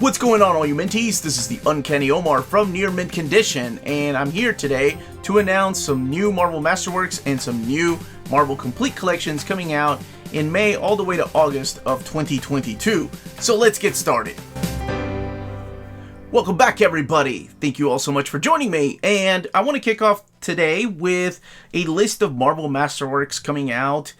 What's going on, all you Minties? This is the Uncanny Omar from Near Mint Condition, and I'm here today to announce some new Marvel Masterworks and some new Marvel Complete collections coming out in May all the way to August of 2022. So let's get started. Welcome back, everybody. Thank you all so much for joining me, and I want to kick off today with a list of Marvel Masterworks coming out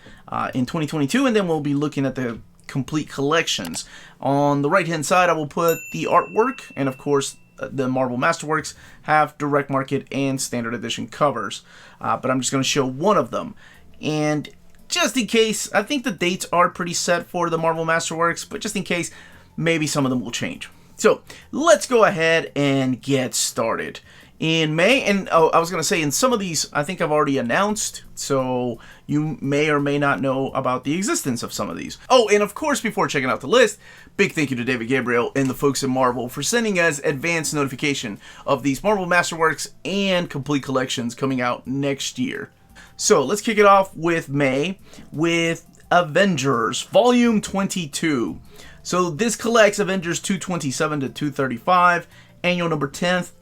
in 2022, and then we'll be looking at the complete collections. On the right hand side, I will put the artwork, and of course the Marvel Masterworks have direct market and standard edition covers, but I'm just going to show one of them. And just in case, I think the dates are pretty set for the Marvel Masterworks, but just in case, maybe some of them will change. So let's go ahead and get started. In May, and I was going to say, in some of these, I think I've already announced, so you may or may not know about the existence of some of these. Oh, and of course, before checking out the list, big thank you to David Gabriel and the folks at Marvel for sending us advance notification of these Marvel Masterworks and complete collections coming out next year. So let's kick it off with May with Avengers Volume 22. So this collects Avengers 227 to 235, annual number 10th.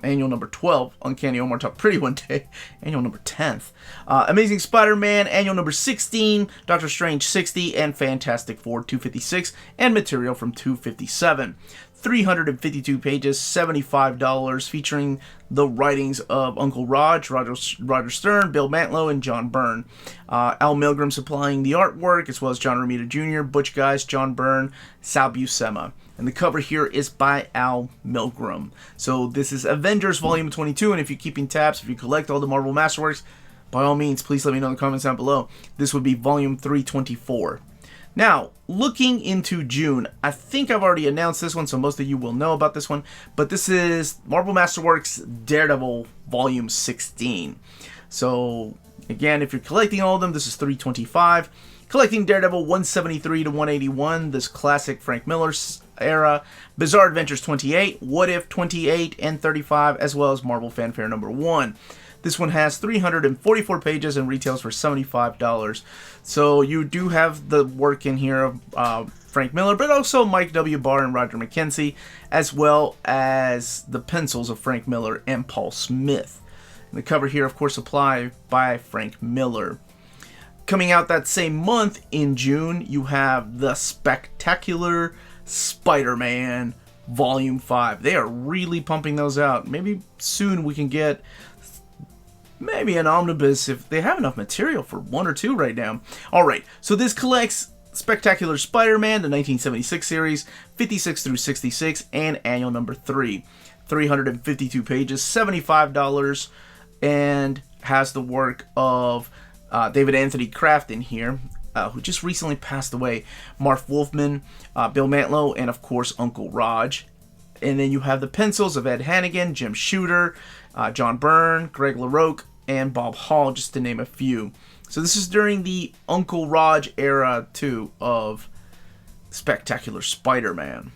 Annual number 12, Uncanny Omar Top Pretty One Day, annual number 10th. Amazing Spider-Man, annual number 16, Doctor Strange 60, and Fantastic Four 256, and material from 257. 352 pages, $75, featuring the writings of Uncle Raj, Roger Stern, Bill Mantlo, and John Byrne. Al Milgrom supplying the artwork, as well as John Romita Jr., Butch Guice, John Byrne, Sal Buscema. And the cover here is by Al Milgrom. So this is Avengers Volume 22, and if you're keeping tabs, if you collect all the Marvel Masterworks, by all means, please let me know in the comments down below. This would be Volume 324. Now, looking into June, I think I've already announced this one, so most of you will know about this one, but this is Marvel Masterworks Daredevil Volume 16. So, again, if you're collecting all of them, this is 325. Collecting Daredevil 173 to 181, this classic Frank Miller era, Bizarre Adventures 28, What If 28 and 35, as well as Marvel Fanfare number 1. This one has 344 pages and retails for $75. So you do have the work in here of Frank Miller, but also Mike W. Barr and Roger McKenzie, as well as the pencils of Frank Miller and Paul Smith. And the cover here, of course, supplied by Frank Miller. Coming out that same month in June, you have The Spectacular Spider-Man Volume 5. They are really pumping those out. Maybe soon we can get maybe an omnibus if they have enough material for one or two right now. Alright, so this collects Spectacular Spider-Man, the 1976 series, 56 through 66, and annual number 3. 352 pages, $75, and has the work of David Anthony Kraft in here, who just recently passed away, Marv Wolfman, Bill Mantlo, and of course Uncle Raj. And then you have the pencils of Ed Hannigan, Jim Shooter, John Byrne, Greg LaRocque, and Bob Hall, just to name a few. So this is during the Uncle Raj era, too, of Spectacular Spider-Man.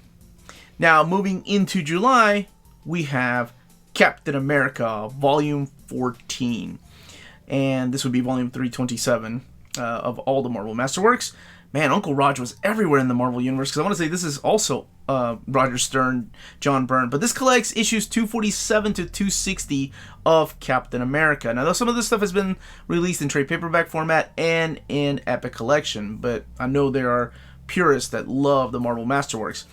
Now, moving into July, we have Captain America, Volume 14. And this would be Volume 327 of all the Marvel Masterworks. Man, Uncle Raj was everywhere in the Marvel Universe, because I want to say this is also Roger Stern, John Byrne. But this collects issues 247 to 260 of Captain America. Now, some of this stuff has been released in trade paperback format and in Epic Collection, but I know there are purists that love the Marvel Masterworks.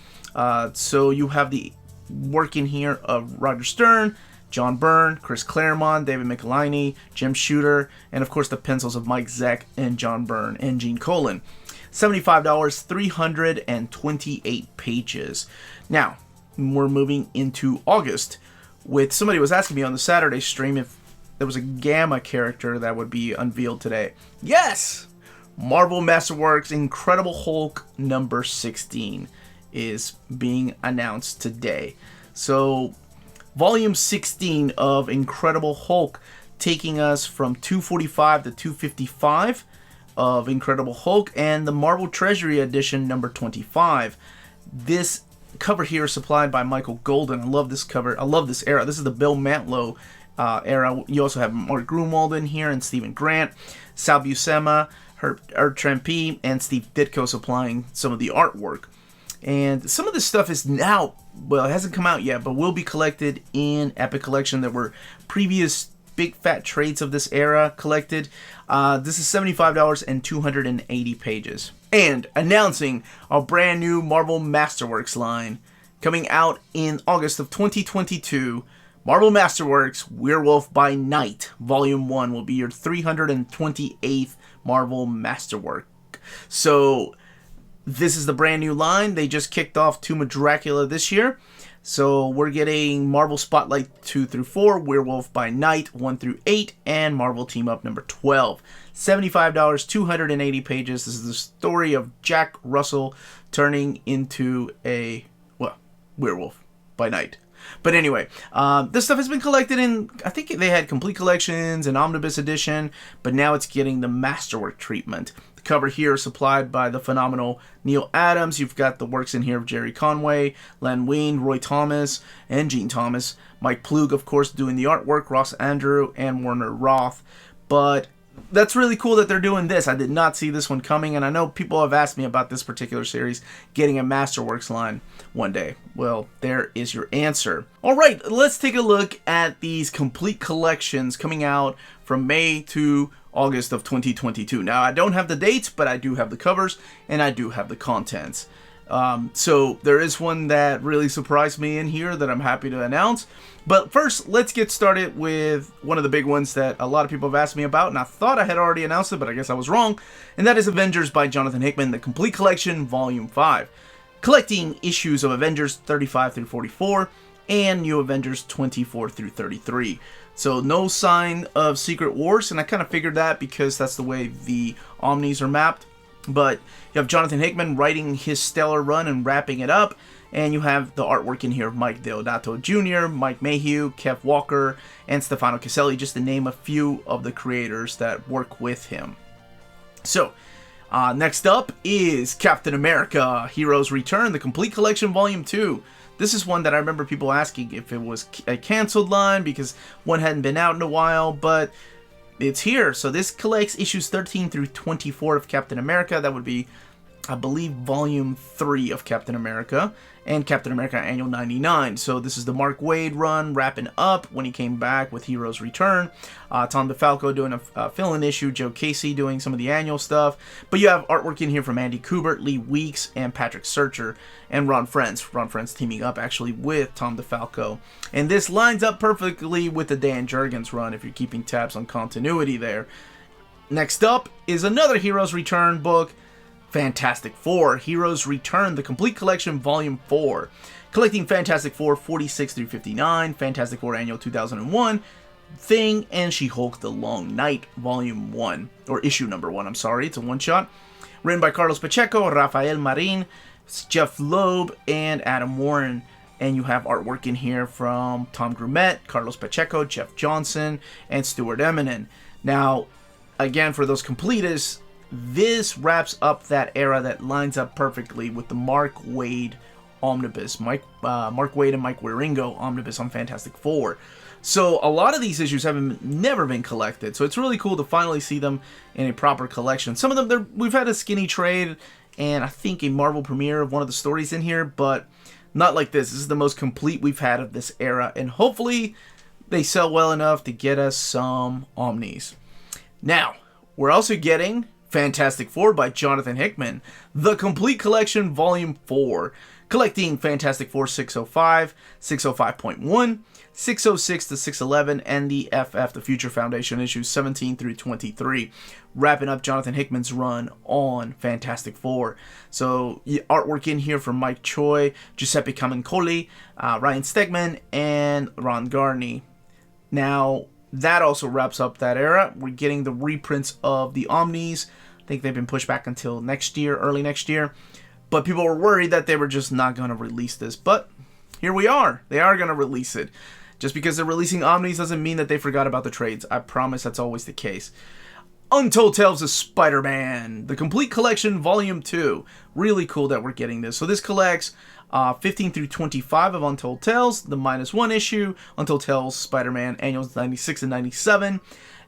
So you have the work in here of Roger Stern, John Byrne, Chris Claremont, David Michelinie, Jim Shooter, and of course the pencils of Mike Zeck and John Byrne and Gene Colan. $75, 328 pages. Now, we're moving into August with somebody was asking me on the Saturday stream if there was a Gamma character that would be unveiled today. Yes! Marvel Masterworks Incredible Hulk number 16 is being announced today. So, Volume 16 of Incredible Hulk, taking us from 245 to 255 of Incredible Hulk, and the Marvel Treasury Edition number 25. This cover here is supplied by Michael Golden. I love this cover. I love this era. This is the Bill Mantlo era. You also have Mark Grunwald in here and Stephen Grant, Sal Buscema, Herb Trampe, and Steve Ditko supplying some of the artwork. And some of this stuff is now, well, it hasn't come out yet, but will be collected in Epic Collection that were previous big fat trades of this era collected. This is $75 and 280 pages. And announcing a brand new Marvel Masterworks line coming out in August of 2022. Marvel Masterworks Werewolf by Night Volume 1 will be your 328th Marvel Masterwork. So this is the brand new line. They just kicked off Tomb of Dracula this year. So we're getting Marvel Spotlight 2 through 4, Werewolf by Night 1 through 8, and Marvel Team Up number 12. $75, 280 pages. This is the story of Jack Russell turning into a, well, werewolf by night. But anyway, this stuff has been collected in, I think they had complete collections and Omnibus edition, but now it's getting the Masterwork treatment. The cover here is supplied by the phenomenal Neil Adams. You've got the works in here of Jerry Conway, Len Wein, Roy Thomas, and Gene Thomas. Mike Plug, of course, doing the artwork, Ross Andrew, and Werner Roth. But that's really cool that they're doing this. I did not see this one coming, and I know people have asked me about this particular series getting a Masterworks line one day. Well, there is your answer. All right, let's take a look at these complete collections coming out from May to August of 2022. Now, I don't have the dates, but I do have the covers, and I do have the contents. So there is one that really surprised me in here that I'm happy to announce. But first, let's get started with one of the big ones that a lot of people have asked me about, and I thought I had already announced it, but I guess I was wrong, and that is Avengers by Jonathan Hickman, the Complete Collection, Volume 5. Collecting issues of Avengers 35 through 44, and New Avengers 24 through 33. So no sign of Secret Wars, and I kind of figured that because that's the way the Omnis are mapped. But you have Jonathan Hickman writing his stellar run and wrapping it up. And you have the artwork in here of Mike Deodato Jr., Mike Mayhew, Kev Walker, and Stefano Caselli, just to name a few of the creators that work with him. So, next up is Captain America, Heroes Return, the Complete Collection Volume 2. This is one that I remember people asking if it was a canceled line because one hadn't been out in a while, but it's here. So this collects issues 13 through 24 of Captain America. That would be, I believe, Volume 3 of Captain America, and Captain America Annual 99. So this is the Mark Waid run wrapping up when he came back with Heroes Return. Tom DeFalco doing a fill-in issue, Joe Casey doing some of the annual stuff. But you have artwork in here from Andy Kubert, Lee Weeks, and Patrick Searcher, and Ron Frenz. Ron Frenz teaming up actually with Tom DeFalco. And this lines up perfectly with the Dan Jurgens run if you're keeping tabs on continuity there. Next up is another Heroes Return book, Fantastic Four, Heroes Return, the Complete Collection, Volume 4. Collecting Fantastic Four 46 through 59, Fantastic Four Annual 2001, Thing, and She-Hulk The Long Night, Volume 1. Or Issue number 1, I'm sorry, it's a one-shot. Written by Carlos Pacheco, Rafael Marin, Jeff Loeb, and Adam Warren. And you have artwork in here from Tom Grumet, Carlos Pacheco, Jeff Johnson, and Stuart Eminem. Now, again, for those completists, this wraps up that era that lines up perfectly with the Mark Waid Omnibus. Mark Waid and Mike Wieringo Omnibus on Fantastic Four. So a lot of these issues have never been collected. So it's really cool to finally see them in a proper collection. Some of them, we've had a skinny trade and I think a Marvel premiere of one of the stories in here, but not like this. This is the most complete we've had of this era. And hopefully they sell well enough to get us some Omnis. Now, we're also getting Fantastic Four by Jonathan Hickman, the Complete Collection, Volume 4. Collecting Fantastic Four 605, 605.1, 606 to 611, and the FF, the Future Foundation, issues 17 through 23. Wrapping up Jonathan Hickman's run on Fantastic Four. So, artwork in here from Mike Choi, Giuseppe Camuncoli, Ryan Stegman, and Ron Garney. Now, that also wraps up that era. We're getting the reprints of the Omnis. I think they've been pushed back until next year, early next year. But people were worried that they were just not going to release this. But here we are. They are going to release it. Just because they're releasing Omnis doesn't mean that they forgot about the trades. I promise that's always the case. Untold Tales of Spider-Man, the Complete Collection, Volume 2. Really cool that we're getting this. So this collects 15 through 25 of Untold Tales, the -1 issue, Untold Tales Spider-Man Annuals 96 and 97,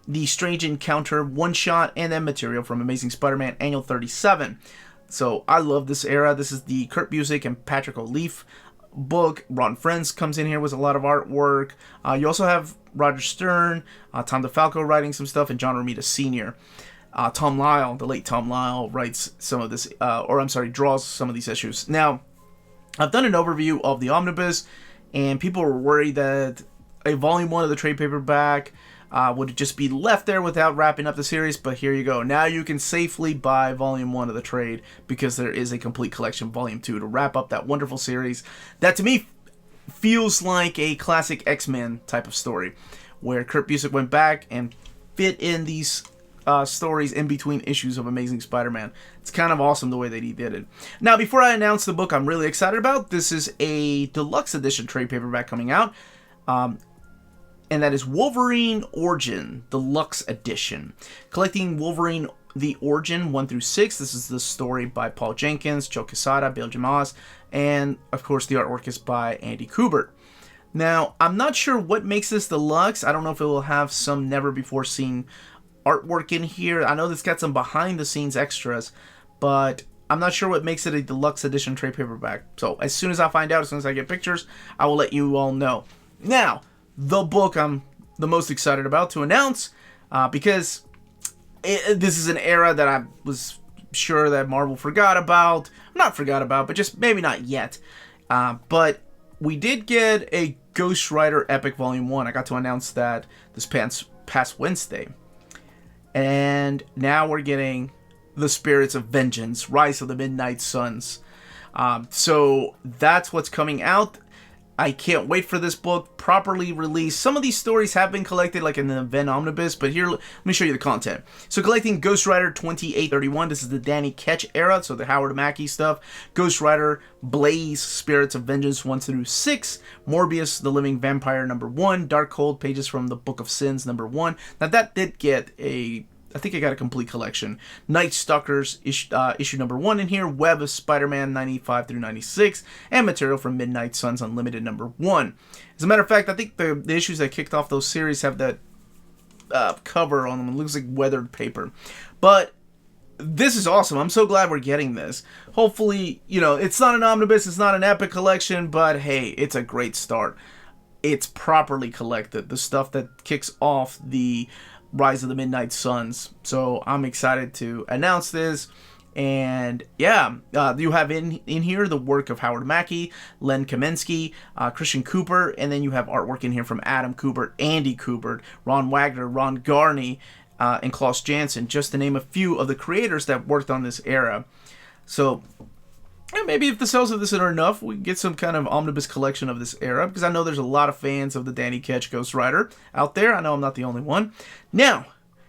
the Strange Encounter one-shot, and then material from Amazing Spider-Man Annual 37. So I love this era. This is the Kurt Busiek and Patrick O'Leaf book. Ron Frenz comes in here with a lot of artwork. You also have Roger Stern, Tom DeFalco writing some stuff, and John Romita Sr. Tom Lyle, the late Tom Lyle, writes some of this, draws some of these issues. Now, I've done an overview of the Omnibus, and people were worried that a volume 1 of the trade paperback would just be left there without wrapping up the series, but here you go. Now you can safely buy volume 1 of the trade because there is a complete collection, volume 2, to wrap up that wonderful series that to me feels like a classic X-Men type of story, where Kurt Busiek went back and fit in these stories in between issues of Amazing Spider-Man. It's kind of awesome the way that he did it. Now, before I announce the book I'm really excited about, this is a deluxe edition trade paperback coming out, and that is Wolverine Origin Deluxe Edition. Collecting Wolverine The Origin 1 through 6. This is the story by Paul Jenkins, Joe Quesada, Bill Jamas, and of course the artwork is by Andy Kubert. Now, I'm not sure what makes this deluxe. I don't know if it will have some never before seen artwork in here. I know this got some behind the scenes extras, but I'm not sure what makes it a deluxe edition trade paperback. So as soon as I find out, as soon as I get pictures, I will let you all know. Now, the book I'm the most excited about to announce, because this is an era that I was sure that Marvel forgot about. Not forgot about, but just maybe not yet. But we did get a Ghost Rider Epic Volume 1. I got to announce that this past Wednesday. And now we're getting The Spirits of Vengeance, Rise of the Midnight Suns. So that's what's coming out. I can't wait for this book properly released. Some of these stories have been collected like in the event Omnibus, but here, let me show you the content. So collecting Ghost Rider 2831, this is the Danny Ketch era, so the Howard Mackie stuff. Ghost Rider Blaze, Spirits of Vengeance 1 through 6. Morbius, The Living Vampire #1. Darkhold, Pages from the Book of Sins #1. Now that did get I think I got a complete collection. Night Stalkers issue #1 in here. Web of Spider-Man 95 through 96. And material from Midnight Suns Unlimited #1. As a matter of fact, I think the issues that kicked off those series have that cover on them. It looks like weathered paper. But this is awesome. I'm so glad we're getting this. Hopefully, it's not an omnibus, it's not an epic collection, but hey, it's a great start. It's properly collected. The stuff that kicks off the Rise of the Midnight Suns. So I'm excited to announce this. And yeah, you have in here the work of Howard Mackie, Len Kamensky, Christian Cooper, and then you have artwork in here from Adam Kubert, Andy Kubert, Ron Wagner, Ron Garney, and Klaus Janson, just to name a few of the creators that worked on this era. So maybe if the sales of this are enough, we can get some kind of omnibus collection of this era, because I know there's a lot of fans of the Danny Ketch Ghost Rider out there. I know I'm not the only one. Now,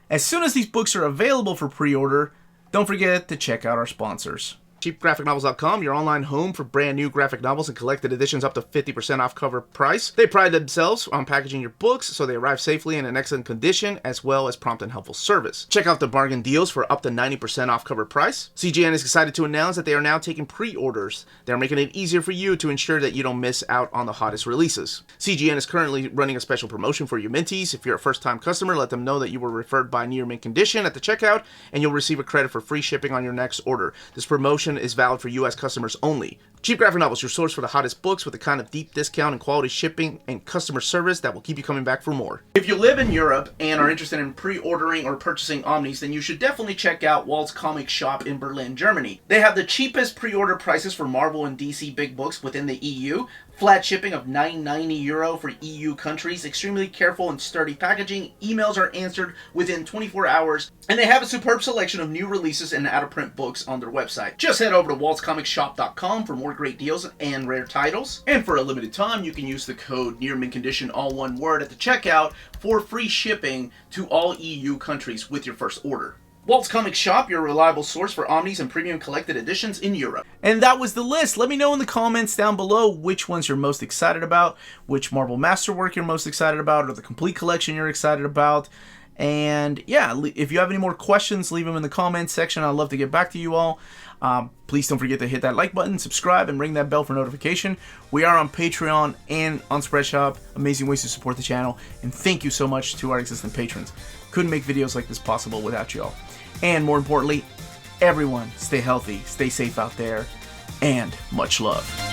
as soon as these books are available for pre-order, don't forget to check out our sponsors. CheapGraphicNovels.com, your online home for brand new graphic novels and collected editions up to 50% off cover price. They pride themselves on packaging your books so they arrive safely and in excellent condition, as well as prompt and helpful service. Check out the bargain deals for up to 90% off cover price. CGN is excited to announce that they are now taking pre-orders. They're making it easier for you to ensure that you don't miss out on the hottest releases. CGN is currently running a special promotion for you Minties. If you're a first-time customer, let them know that you were referred by Near Mint Condition at the checkout, and you'll receive a credit for free shipping on your next order. This promotion is valid for U.S. customers only. Cheap Graphic Novels, your source for the hottest books with the kind of deep discount and quality shipping and customer service that will keep you coming back for more. If you live in Europe and are interested in pre-ordering or purchasing Omnis, then you should definitely check out Walt's Comic Shop in Berlin, Germany. They have the cheapest pre-order prices for Marvel and DC big books within the EU. Flat shipping of €9.90 for EU countries, extremely careful and sturdy packaging, emails are answered within 24 hours, and they have a superb selection of new releases and out-of-print books on their website. Just head over to waltzcomicshop.com for more great deals and rare titles, and for a limited time, you can use the code NEARMINTCONDITION, all one word, at the checkout for free shipping to all EU countries with your first order. Walt's Comic Shop, your reliable source for Omnis and premium collected editions in Europe. And that was the list. Let me know in the comments down below which ones you're most excited about, which Marvel Masterwork you're most excited about, or the complete collection you're excited about. And yeah, if you have any more questions, leave them in the comments section. I'd love to get back to you all. Please don't forget to hit that like button, subscribe, and ring that bell for notification. We are on Patreon and on Spreadshop. Amazing ways to support the channel. And thank you so much to our existing patrons. Couldn't make videos like this possible without you all. And more importantly, everyone stay healthy, stay safe out there, and much love.